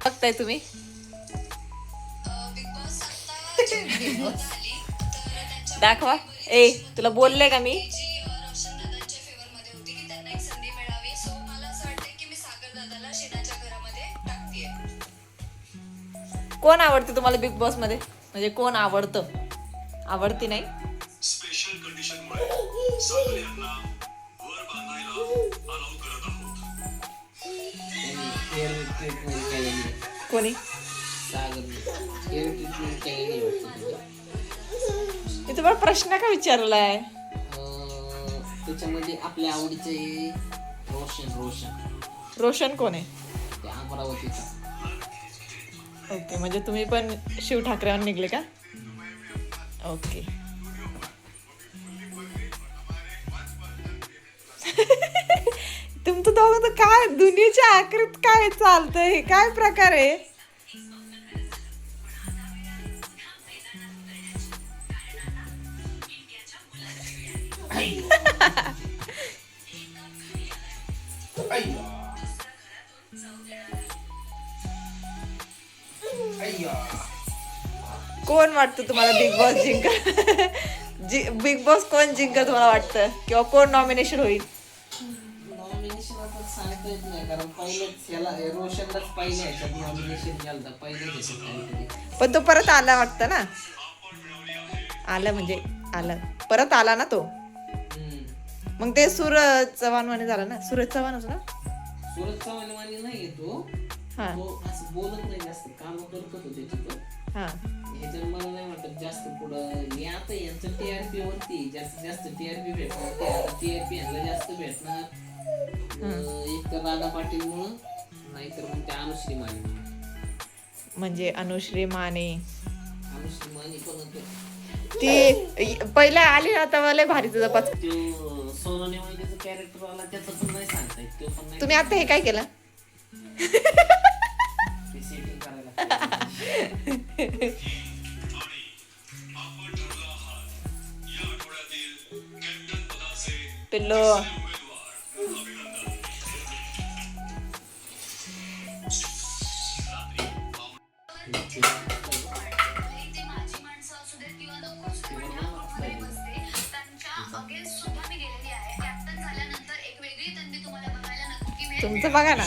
बघताय तुम्ही? दाखवा. ए तुला बोलले का मी? कोण आवडते तुम्हाला बिग बॉस मध्ये? म्हणजे कोण आवडतं? आवडती नाही? स्पेशल कंडिशनमुळे सागर यांना वर बांधायला अलाउ करत आहोत. कोणी? मी तुम्हाला प्रश्न का विचारलाय? त्याच्यामध्ये आपल्या आवडीचे रोशन कोण आहे? अमरावतीचा. ओके, म्हणजे तुम्ही पण शिव ठाकरेंवर निघले का? ओके. तुमचं दोघं काय दुनियेच्या आखरीत काय चालतंय? हे काय प्रकार आहे? कोण वाटतं तुम्हाला बिग बॉस जिंकल? बिग बॉस कोण जिंकल तुम्हाला वाटतं? किंवा कोण नॉमिनेशन होईल? नॉमिनेशन आता सांगता येत नाही, कारण पहिलेच याला रोशनलाच पहिले ह्याच्यात नॉमिनेशन केलं पहिलं. पण तो परत आला वाटतं ना? आला म्हणजे आला, परत आला ना तो. मग ते सूरज चव्हाण वाणी झाला ना? सूरज चव्हाणच ना? सूरज चव्हाण वाणी नाही येतो. हा, तो असं बोलत नाही जास्त, काम करत होतो त्याची तो. हा. ह्याच्यात मला नाही वाटत जास्त पुढं. हे आता यांचं टीआरपी वरती जास्तीत जास्त टीआरपी भेटणार. ते आता टीआरपी यांना जास्त भेटणार. एक तर राधा पाटील मुळे, नाहीतर मग त्या अनुश्री माने. म्हणजे अनुश्री माने पण होते. ती पहिला आली ना तेव्हा लय भारी तुझा पाच. तो सोनू निवडणीचं कॅरेक्टर आला, त्याचं पण नाही सांगता येत. तो पण नाही. तुम्ही आता हे काय केलं? ते सेटिंग करायला पिल्लो. तुमचं बघा ना.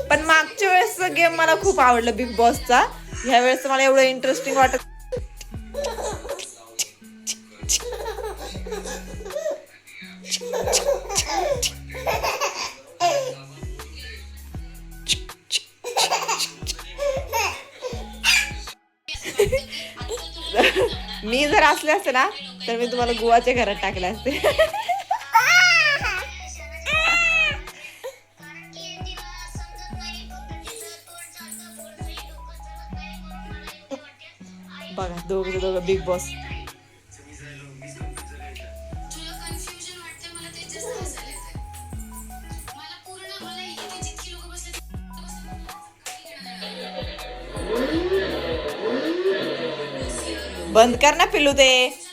पण मागच्या वेळेसचा गेम मला खूप आवडला बिग बॉसचा. ह्या वेळेस मला एवढं इंटरेस्टिंग वाटत. मी जर असले असते ना तर मी तुम्हाला गुवाच्या घरात टाकले असते. बघा दोघं बिग बॉस. बंद कर ना पिल्लू ते.